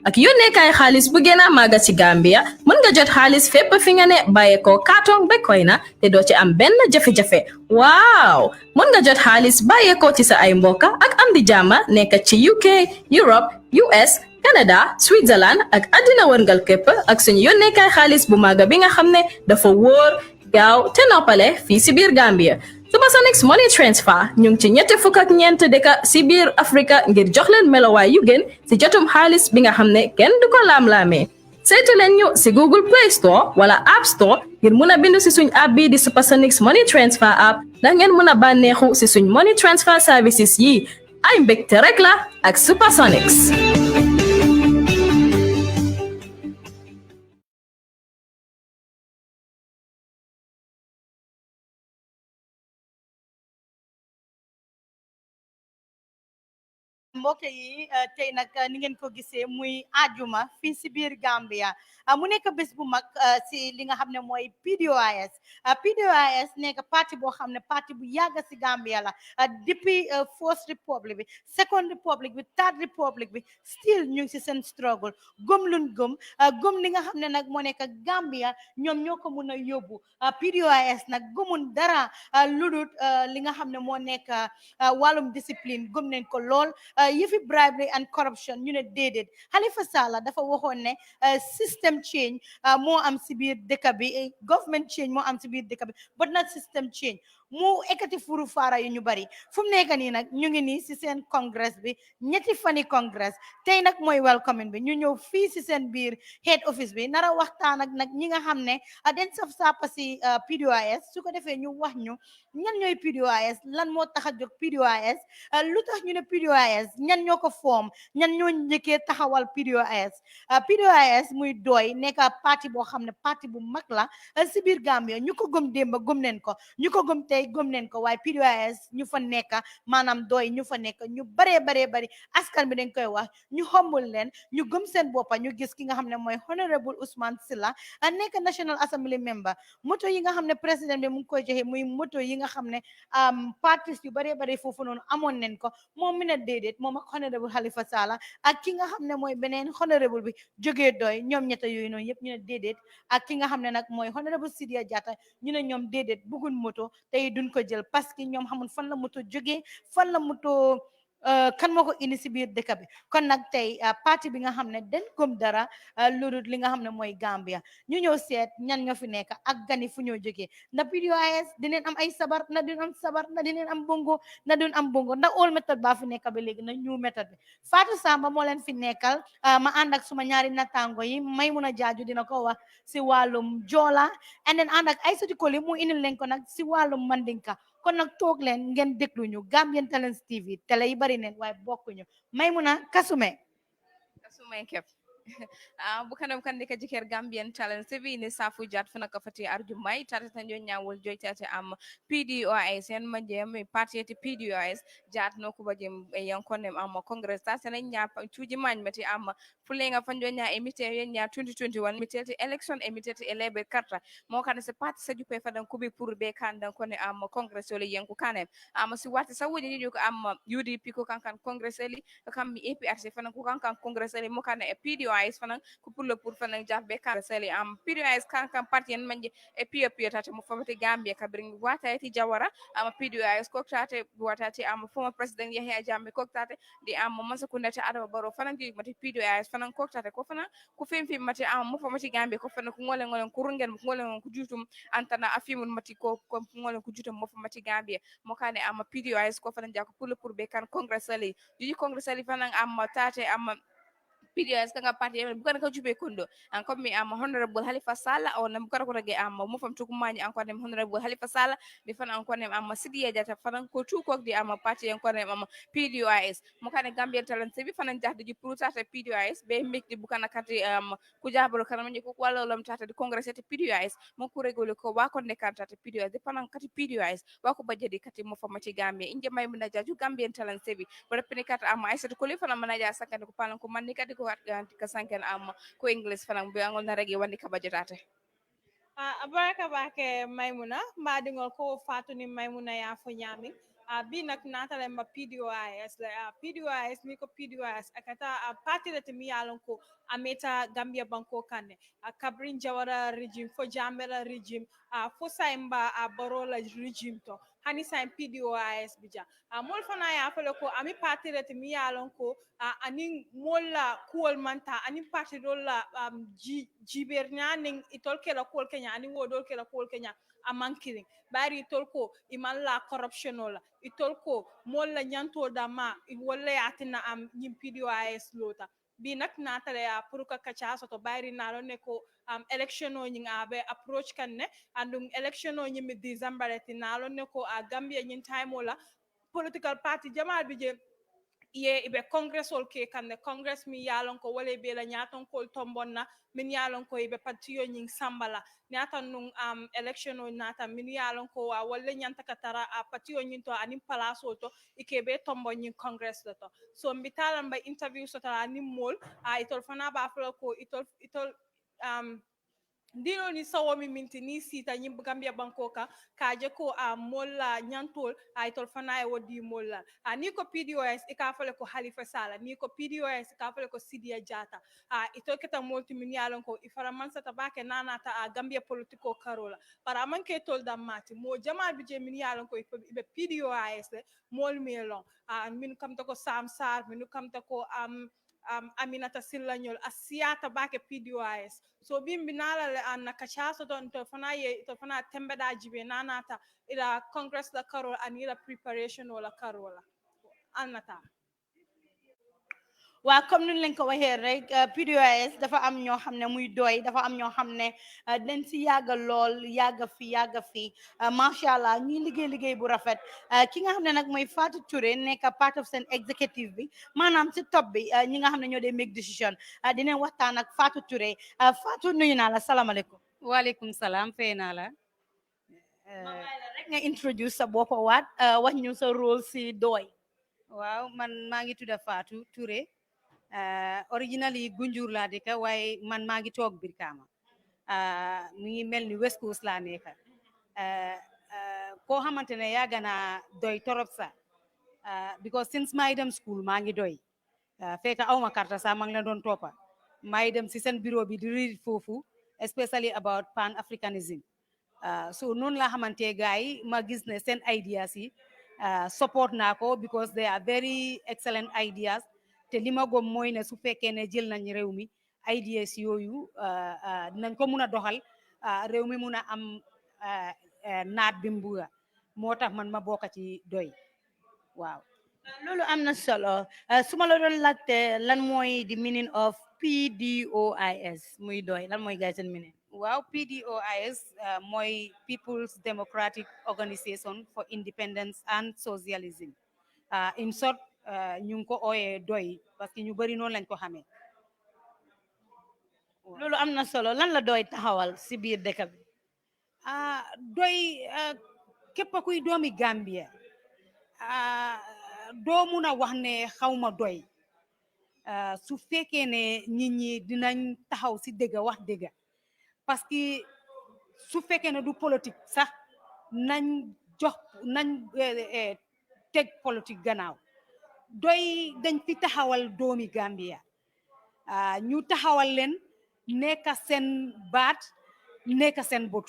ak yónneekaay xaalis bu gën a màgga ci Gambia mën nga jot xaalis fépp fi nga ne bàyyeekoo kaatong ba koy na te doo ci am benn jafe-jafe waaw mën nga jot xaalis bàyyeekoo ci sa ay mbokka ak am di jàmma nekk ci UK Europe US Canada Switzerland ak àddina wërngal képp ak suñu yónneekaay xaalis bu màgga bi nga xam ne dafa wóor gaaw te noppale fii si biir Gambia Supersonics Money Transfer ñu ngi ci ñetti fukk ak ñeent dëkka si biir Afrika ngir jox leen melowaay yu gën si jotum xaalis bi nga xam ne kenn du ko laam-laamee saytu leen ñu si Google Play Store wala App Store ngir mun a bindu si suñ app bi di Supersonics Money Transfer app ndax ngeen mun a bànneexu si suñ money transfer services yi ay mbégte rek la ak Supersonics. mbokk yi tey nag ni ngeen ko gisee muy ajuma fii si biir Gambia mu nekk bés bu mag si li nga xam ne mooy PDOIS PDOIS nekk parti boo xam ne parti bu yàgg si Gambia la depuis first republic bi second republic bi third republic bi still ñu ngi si seen struggle gëm luñ gëm li nga xam ne nag moo nekk Gambia ñoom ñoo ko mun a yóbbu PDOIS nag gëmun dara ludut li nga xam ne moo nekk wàllum discipline gëm nañ ko lool yëfi bribery and corruption ñu ne déedéet Halifa Sallah dafa waxoon ne system change moo am si biir dëkk bi government change moo am si biir dëkk bi but not system change mu ekkati furu faara yu ñu bari fu mu nekk nii nag ñu ngi nii si seen congress bi ñetti fani congress tey nag mooy welcoming bi ñu ñëw fii si seen biir head office bi nara waxtaan ak nag ñi nga xam ne den saf saapa si PDOIS su ko defee ñu wax ñu ñan ñooy PDOIS lan moo tax a jóg PDOIS lu tax ñu ne PDOIS ñan ñoo ko foom ñan ñoo njëkkee taxawal PDOIS PDOIS muy doy nekk parti boo xam ne parti bu mag la si biir Gambia ñu ko gëm démba gëm neen ko ñu ko gëm tey gëm neen ko waaye PDOIS ñu fa nekk maanaam doy ñu fa nekk ñu baree bari askan bi dañ koy wax ñu xombul leen ñu gëm seen boppa ñu gis ki nga xam ne mooy honorable Ousmane Silla nekk National Assembly member moto yi nga xam ne président bi mu ngi koy joxe muy moto yi nga xam ne partis yu bari foofu noonu amoon nañ ko moom mi ne déedéet moom ak honorable Halifa Sallah ak ki nga xam ne mooy beneen honorable bi jógee doy ñoom ñetta yooyu noonu yëpp ñu ne déedéet ak ki nga xam ne nag mooy honorable Sidia Jatta ñu ne ñoom déedéet bëggun moto tey duñ ko jël parce que ñoom xamul fan la moto jógee fan la moto kan moo ko indi si biir dëkk bi kon nag tey parti bi nga xam ne den gëm dara lu li nga xam ne mooy Gambia ñu ñëw seet ñan ñoo fi nekk ak gani fu ñoo jógee ndax PDOIS dineen am ay sabar na duñ am sabar na dineen am bongo na duñ am bongo ndax old méthode baa fi nekk ba léegi na new méthode bi Fatou Samba moo leen fi nekkal ma ànd ak suma ñaari natango yi Maymuna Jaaju dina ko wax si wàllum joola and then ànd ak Aïssatou Koli mu indil leen ko nag si wàllum mandinka kon nag toog leen ngeen déglu ñu Gambian Talents TV télé yi bari neen waaye bokkuñu Maymuna kasume kep bukanam kan dika jiker Gambian Talents TV ni safu jat fana ka fati arjumay tata tan jo nyawol joytate am PDOIS en majem parti ti PDOIS jat no ko bajem yankonem am congress ta sen nya tuji man meti am fulenga fanjo nya emite nya 2021 mitete election emite elebe karta mo kan se parti sa jupe fadan kubi pour be kan dan ko ne am congress wala yanku kanem am si wati sa wodi ni ko am UDP ko kankan congress eli kam mi APRC fanan ko kankan congress eli mo kan e PDOIS fanan ko pour fanan jabbe kan seli am PDOIS kankan parti en manje e pio tata mo famati Gambia kabring wata ti jawara am PDOIS ko tate wata ti am former president Yahya Jammeh ko tate di am masakunda ta Adama Barrow fanan di mati PDOIS fanan ko tate ko fanan ko femfi mati am mo famati Gambia ko fanan ko ngolen ko rungen ko ngolen ko jutum antana afimul mati ko ngolen ko jutum mo famati Gambia mo kane am PDOIS ko fanan jako pour be kan congress ali di congress ali fanan am tate am PDOIS kanga parti yemen bukan ka jube kondo an comme mi am honorable Halifa Sallah o nam kara ko rage am mo fam tuku mani an ko dem honorable Halifa Sallah di fan an ko dem am Sidiya Jata fan ko tu ko di am parti en ko dem am PDOIS mo kane Gambian Talents bi fan jahde ji pour tata PDOIS be mekdi bukan kati ku jabro kana man ko wala lam tata di congress te PDOIS mo ko regole ko wa ko ne tata PDOIS de fan kati PDOIS wa ko bajedi kati mo famati Gambia inje may muna jaju Gambian Talents bi bo repini kata am Aissatou Koli fan man ja sakane ko palan ko man ni kadi ko ka sanken am ko english fanan be angol na regi wandi ka bajetate abaraka bake Maymuna mbaɗigol ko fatuni Maymuna ya fo ñami bi nak natale mba PDOIS la PDOIS ni ko PDOIS akata party le mi yalon ko ameta Gambia banko kanne kabrin jawara regime fo jambela regime fo saimba barola regime to hani saim PDOIS bija mol fana ya fele ko ami party le mi yalon ko ani molla kuol manta ani party dolla jiber nyaning itol kela kuol kenya ani wodol kela kuol kenya amankiring bari itol ko imalla corruption ola itol ko molla nyanto dama wala yatina am nyim PDOIS lota bi nak natale ya pour ka kacha soto bari nalo ne ko election o nyinga be approach kan ne andum election o nyimi December nalo ne ko Gambia nyin time ola political party jamal bi je ye ibe congress ol ke kanne congress mi yalon ko wala be la nyaton ko tombonna min yalon ko ibe patiyo nying sambala nyatan nung election o nata min yalon ko wala nyanta katara patiyo nyin to anim palaso to ikebe tombo nyin congress to so mbitala mba interview so tala anim mol itol fana ba flo ko itol ndino ni sawo mi minti ni sita nyim Gambia bankoka kaje ko molla nyantol ay tol fana e wodi molla ni ko PDOS e ka fale ko Halifa Sallah ni ko PDOS ka fale ko Sidia Jata ito keta multi min yalon ko ifara mansa tabake nanata Gambia politiko karola para man ke tol damati mo jama bi je min yalon ko be PDOS mol melon min kam to ko Sam Sar min kam to ko Aminata Sillanyol asiata bake PDOIS so bimbi nala le anna kachaso don to fana tembe da jibe nanata ila congress la karol anila preparation wala karola annata waa comme nuñ leen ko waxee rek PDOIS dafa am ñoo xam ne muy doy dafa am ñoo xam ne dañ si yàgga lool yàgga fi macha allah ñuy liggéey bu rafet ki nga xam ne nag mooy Fatou Touré nekk part of seen executive bi maanaam si top bi ñi nga xam ne ñoo dee make decision dinañ waxtaan ak Fatou Touré Fatou nuyu naa la salaamaaleykum. waaleykum salaam fee naa la. rek nga introduce sa bopp waat wax ñu sa rôle si doy. waaw man maa ngi tudda Fatou Touré originally Gunjur laa dëkk waaye man maa ngi toog Brikama mi ngi mel ni West Coast laa nekk koo xamante ne yàgg naa doy torop sax because since maa ngi dem school maa ngi doy fekk awma karta sax maa ngi la doon toppa maa ngi dem si seen bureau bi di read foofu especially about pan africanism so noonu laa xamante gars yi ma gis ne seen ideas yi support naa ko because they are very excellent ideas te li ma gom mooy ne su fekkee ne jël nañ réew mi ideas yooyu dinañ ko mun a doxal réew mi mun a am naat bi mbuga moo tax man ma bokk ci doy waaw loolu am na solo su ma la doon laajte lan mooy the meaning of PDOIS muy doy lan mooy gaay seen meaning. waaw PDOIS mooy People's Democratic Organisation for Independence and Socialism in short ñu ngi ko ooyee doy parce que ñu bëri noonu lañ ko xamee. loolu am na solo lan la doy taxawal si biir dëkk bi. doy képp kuy doomi Gambia doo mun a wax ne xawma doy su fekkee ne nit ñi dinañ taxaw si dëgg wax dëgg parce que su fekkee ne du politique sax nañ teg politique gannaaw doy dañ fi taxawal doomi Gambia ñu taxawal leen nekka seen baat nekka seen bët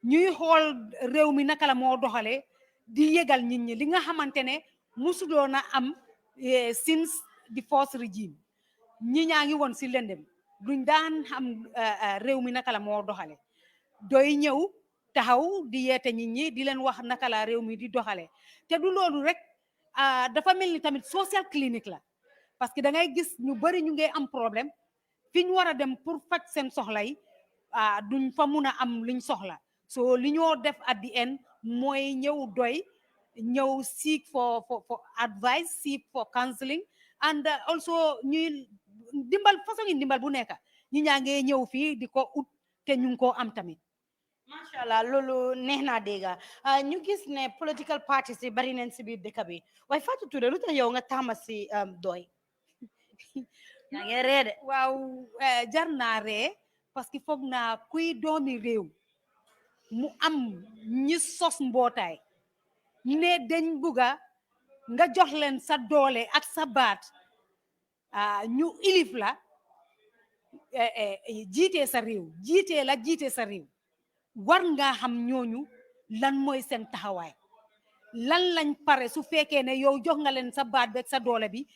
ñuy xool réew mi naka la moo doxale di yëgal nit ñi li nga xamante ne musuloon a am since the first regime ñi ñaa ngi woon si lëndëm duñ daan xam réew mi naka la moo doxale doy ñëw taxaw di yeete nit ñi di leen wax naka la réew mi di doxale te du loolu rek dafa mel ni tamit social clinique la parce que da ngay gis ñu bari ñu ngi am problème fi ñu war a dem pour faj seen soxla yi duñ fa mun a am liñ soxla so li ñoo def at the end mooy ñëw doy ñëw seek for advice seek for counseling and also ñuy dimbal façon yi dimbal bu nekk ñi ñaa ngi ñëw fii di ko ut te ñu ngi koo am tamit. macha allah loolu neex naa dégg ñu gis ne political parties yi bari nañ si biir dëkk bi waaye Fatou Touré lu tax yow nga taama si doy. yaa ngi ree de. waaw jar naa ree parce que foog naa kuy doomi réew mu am ñi sos mbootaay ne dañ buga nga jox leen sa doole ak sa baat ñu ilif la jiitee sa réew jiitee sa réew war nga xam ñooñu lan mooy seen taxawaay lan lañ pare su fekkee ne yow jox nga leen sa baat beeg sa doole bi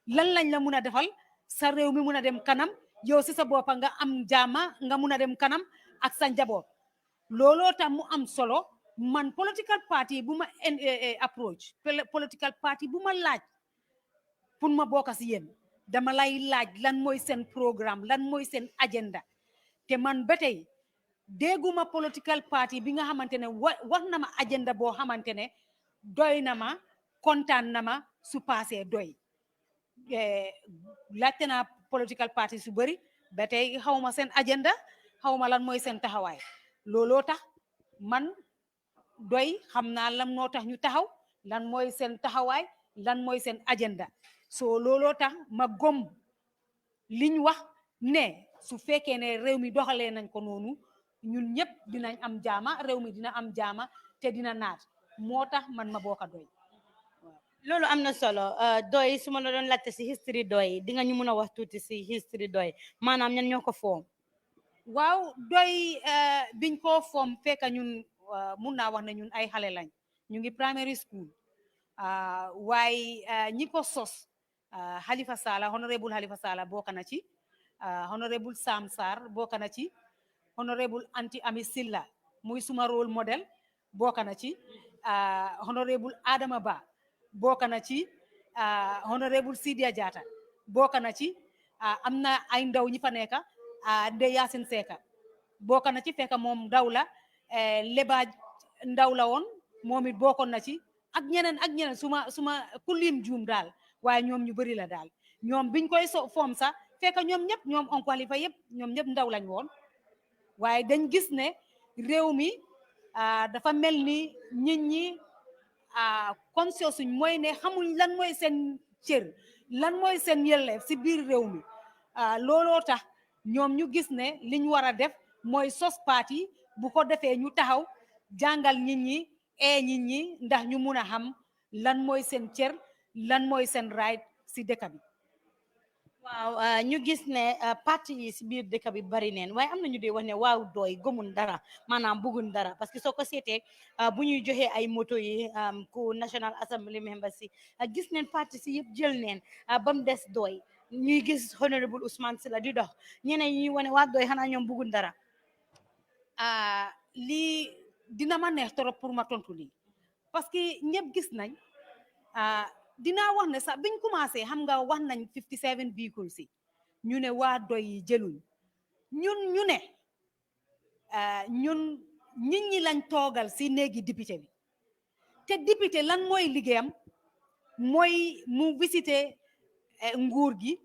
lan lañ la mun a defal sa réew mi mun a dem kanam yow si sa boppa nga am jaama nga mun a dem kanam ak sa njaboot looloo tax mu am solo man political party bu ma approach political party bu ma laaj pour ma bokk si yéen dama lay laaj lan mooy seen programme lan mooy seen agenda te man ba tey dégguma political party bi nga xamante ne wax na ma agenda boo xamante ne doy na ma kontaan na ma su paasee doy laajte naa political party su bëri ba tey xawma seen agenda xawma lan mooy seen taxawaay looloo tax man doy xam naa lan moo tax ñu taxaw lan mooy seen taxawaay lan mooy seen agenda so looloo tax ma gom liñ wax ne su fekkee ne réew mi doxalee nañ ko noonu ñun ñëpp dinañ am jaama réew mi dina am jaama te dina naat moo tax man ma bokk a doy loolu am na solo doy su ma la doon laajte si history doy di nga ñu mun a wax tuuti si history doy maanaam ñan ñoo ko foom waaw doy biñ ko foom fekk ñun mun naa wax ne ñun ay xale lañ ñu ngi primary school waaye ñi ko sos Halifa Sallah honorable Halifa Sallah bokk na ci honorable Sam Sarr bokk na ci honorable Anti Ami Silla muy suma role model bokk na ci honorable Adama Ba bokk na ci honorable Sidia Jatta bokk na ci am na ay ndaw ñi fa nekk Ndeye Yacine Seka bokk na ci fekk moom ndaw la Leba ndaw la woon moom it bokkoon na ci ak ñeneen suma ku lim juum daal waaye ñoom ñu bëri la daal ñoom biñ koy foom sax fekk ñoom ñëpp ñoom on qualifié yëpp ñoom ñëpp ndaw lañ woon waaye dañ gis ne réew mi dafa mel ni nit ñi conscience suñ mooy ne xamuñ lan mooy seen cër lan mooy seen yelleef si biir réew mi looloo tax ñoom ñu gis ne liñ war a def mooy sos parti bu ko defee ñu taxaw jàngal nit ñi nit ñi ndax ñu mun a xam lan mooy seen cër lan mooy seen right si dëkk bi waaw ñu gis ne parti yi si biir dëkk bi bari neen waaye am na ñu dee wax ne waaw doy gëmun dara maanaam bëggun dara parce que soo ko seetee bu ñuy joxee ay moto yi ku National Assembly members si gis neen parti si yëpp jël neen ba mu des doy ñuy gis honorable Ousmane Silla di dox ñeneen ñuy wane waa doy xanaa ñoom bëggun dara lii dina ma neex trop pour ma tontu lii parce que ñëpp gis nañ dinaa wax ne sax biñ commencé xam nga wax nañ 57 vehicles si ñu ne waa doy yi jëluñ ñu ne ñun nit ñi lañ toogal si néegi député bi te député lan mooy liggéeyam mooy mu visité nguur gi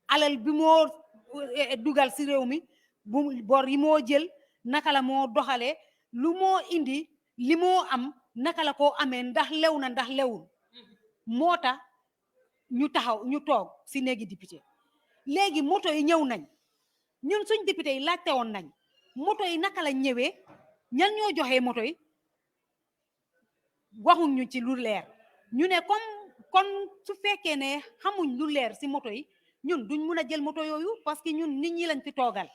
alal bi moo dugal si réew mi bu bor yi moo jël naka la moo doxalee lu moo indi li moo am naka la koo amee ndax lew na ndax lewul moo tax ñu taxaw ñu toog si néegi député léegi moto yi ñëw nañ ñun suñ député yi laajte woon nañ moto yi naka la ñëwee ñan ñoo joxee moto yi waxuñ ñu ci lu leer ñu ne kon su fekkee ne xamuñ lu leer si moto yi ñun duñ mun a jël moto yooyu parce que ñun nit ñi lañ fi toogal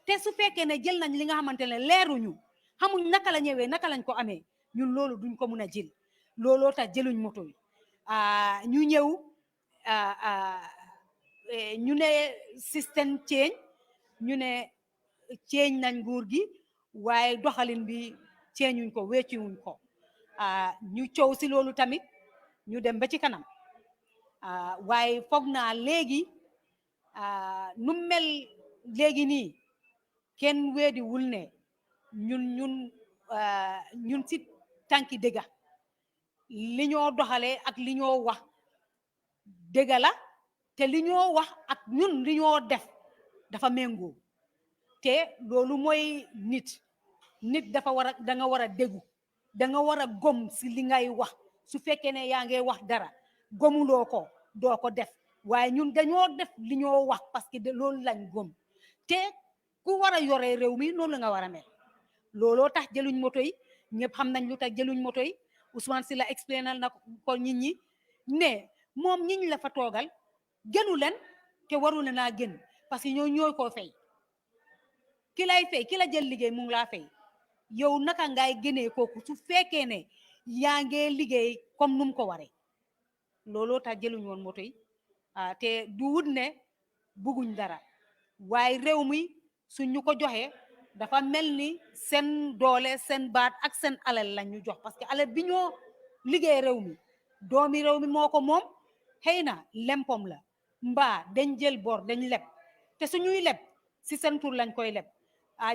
te su fekkee ne jël nañ li nga xamante ne leeruñu xamuñ naka la ñëwee naka lañ ko amee ñun loolu duñ ko mun a jël looloo tax jëluñ moto yi ñu ñëw ñu ne système change ñu ne change nañ nguur gi waaye doxalin bi change wuñ ko wecciwuñ ko ñu coow si loolu tamit ñu dem ba ci kanam waaye foog naa léegi nu mel léegi nii kenn weedi wul ne ñun si tànki dëgga li ñoo doxalee ak li ñoo wax dëgga la te li ñoo wax ak ñun li ñoo def dafa méngoo te loolu mooy nit dafa war a da nga war a déggu da nga war a gom si li ngay wax su fekkee ne yaa ngi wax dara gomuloo ko doo ko def waaye ñun dañoo def li ñoo wax parce que loolu lañ gom te ku war a yoree réew mi noonu la nga war a mel looloo tax jëluñ moto yi ñëpp xam nañ lu tax jëluñ moto yi Ousmane Silla explainal na ko nit ñi ne moom ñiñ la fa toogal gënu leen te waru leen naa gën parce que ñooy koo fay ki lay fay ki la jël liggéey mu ngi laa fay yow naka ngay gënee kooku su fekkee ne yaa ngee liggéey comme num ko waree looloo tax jëluñ woon moto yi te du wut ne bugguñ dara waaye réew mi suñ ñu ko joxee dafa mel ni seen doole seen baat ak seen alal lañ ñu jox parce que alal bi ñoo liggéey réew mi doomi réew mi moo ko moom xëy na lempom la mbaa dañ jël bor dañ leb te suñuy leb si seen tur lañ koy leb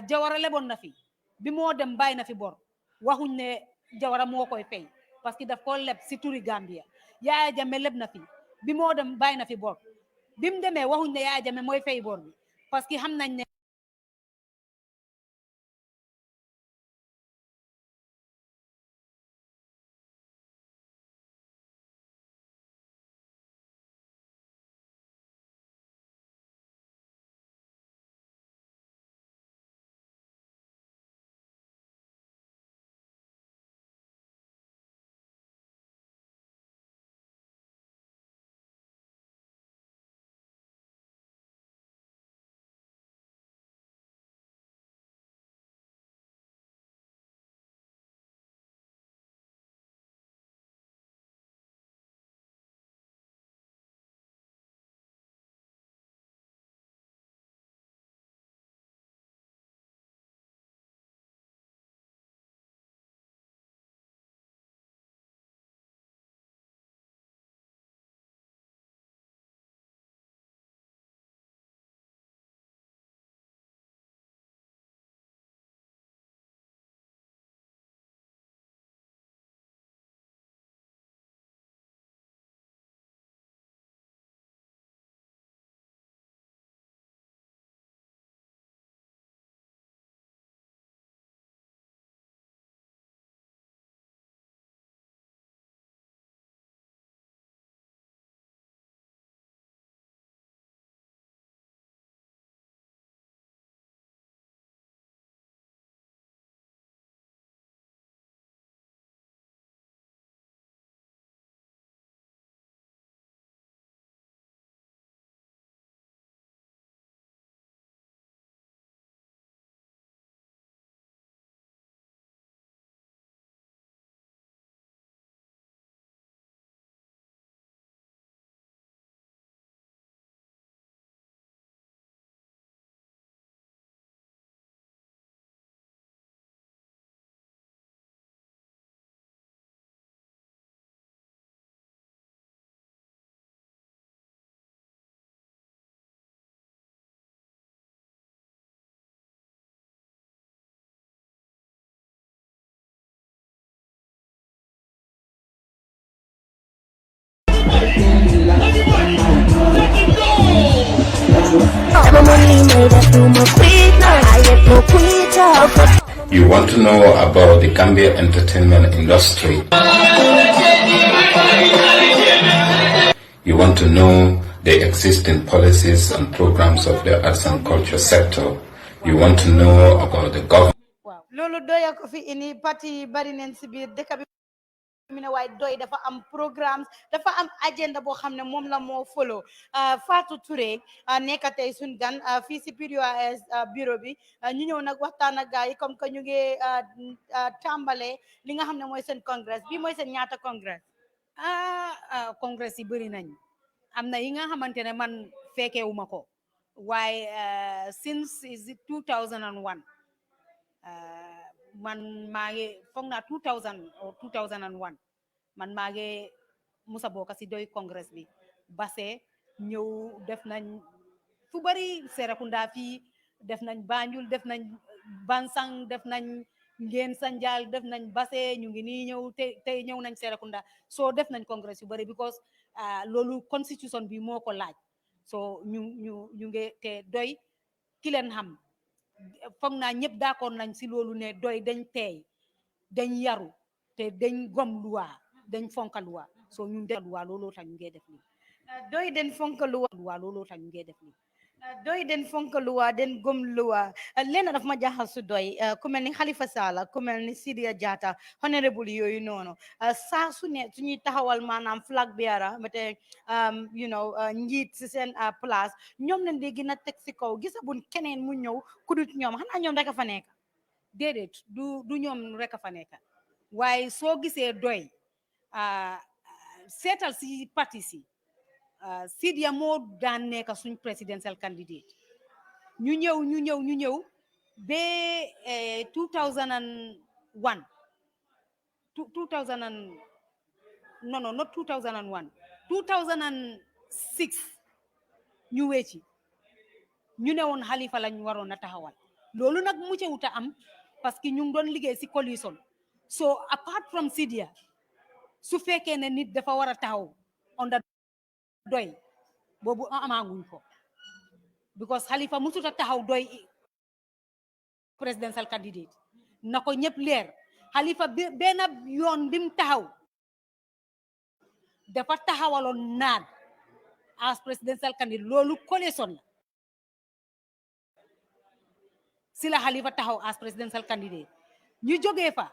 Jawara leboon na fi bi moo dem bàyyi na fi bor waxuñ ne Jawara moo koy fay parce que daf ko leb si turi Gambia Yaya Jammeh leb na fi bi moo dem bàyyi na fi bor bi mu demee waxuñ ne Yaya Jammeh mooy fay bor bi parce que xam nañ ne You want to know about the Gambia entertainment industry. You want to know the existing policies and programs of the arts and culture sector. You want to know about the government. waaw loolu doya ko fi ini parti bari neen si biir dëkk bi mi ne waaye doy dafa am programme dafa am agenda boo xam ne moom la moo follow Fatou Touré nekk tey suñ gan fii si PDOIS bureau bi ñu ñëw nag waxtaan ak gars yi comme que ñu ngi tàmbale li nga xam ne mooy seen congrès bi mooy seen ñaata congrès congrès yi bëri nañ am na yi nga xamante ne man fekkewuma ko waaye since is it 2001 man maa ngi foog naa 2000 or 2001 man maa ngi musa bokk si doy congrès bi base ñëw def nañ fu bari Serekunda fii def nañ Banjul def nañ Bansang def nañ Ngeen Sanjal def nañ base ñu ngi nii ñëw tey ñëw nañ Serekunda so def nañ congrès yu bari because loolu constitution bi moo ko laaj so ñu ngi te doy ki leen xam foog naa ñëpp d'accord nañ si loolu ne doy dañ teey dañ yaru te dañ gom luwa dañ fonka luwa so ñun def luwa looloo tax ñu ngee def lii doy den fonk lu luwa looloo tax ñu ngee def lii doy den fonk luwa den gom luwa len daf ma jaxal su doy ku mel ni Halifa Sallah ku mel ni Sidia Jatta honorable yooyu noonu saa su ne suñuy taxawal maanaam flag bearer mate njiit si seen place ñoom leen di gën a teg si kaw gisabuñ keneen mu ñëw kudut ñoom xanaa ñoom rek a fa nekk déedéet du ñoom rek a fa nekk waaye soo gisee doy seetal si parti si Sidia moo daan nekk suñ presidential candidate ñu ñëw ba 2001 no not 2001 2006 ñu wecci ñu ne woon Halifa lañ waroon a taxawal loolu nag mu wuta am parce que ñu ngi doon liggéey si coalition so apart from Sidia su fekkee ne nit dafa war a taxaw under doy boobu amaanguñ ko because Halifa musuta taxaw doy presidential candidate na ko ñëpp leer Halifa benn yoon bim taxaw dafa taxawaloon naad as presidential candidate loolu coalition la si la Halifa taxaw as presidential candidate ñu jógee fa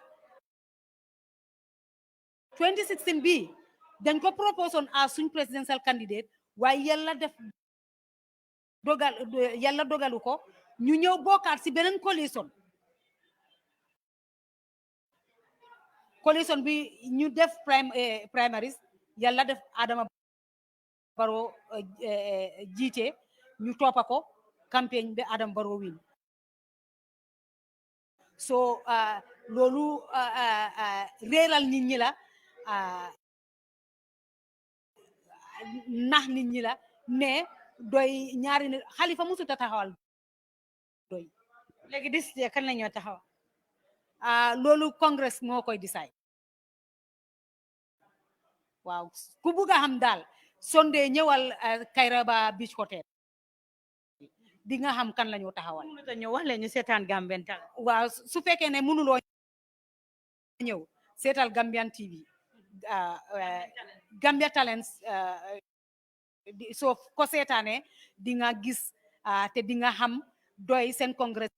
2016 bi dañ ko proposé as suñ presidential candidate waaye yàlla dogalu ko ñu ñëw bokkaat si beneen coalition bi ñu def primaries yàlla def Adama Barrow jiite ñu toppa ko campagne bi Adama Barrow win so loolu réeral nit ñi la nax nit ñi la ne doy ñaari nit Halifa musuta taxawal doy léegi dis kan la ñoo taxaw loolu congress moo koy decide waaw ku bugg a xam daal Sunday ñëwal Kairaba Beach Hotel di nga xam kan la ñoo taxawal mënuta ñëw wax leen ñu seetaan Gambian Talents waaw su fekkee ne mënuloo ñëw seetal Gambian TV Gambia Talents soo ko seetaane di nga gis te di nga xam doy seen congrès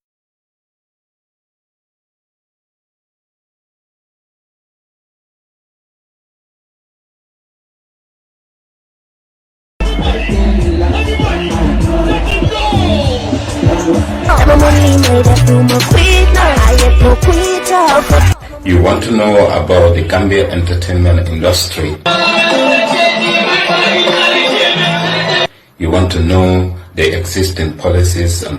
You want to know about the Gambia entertainment industry? You want to know the existing policies and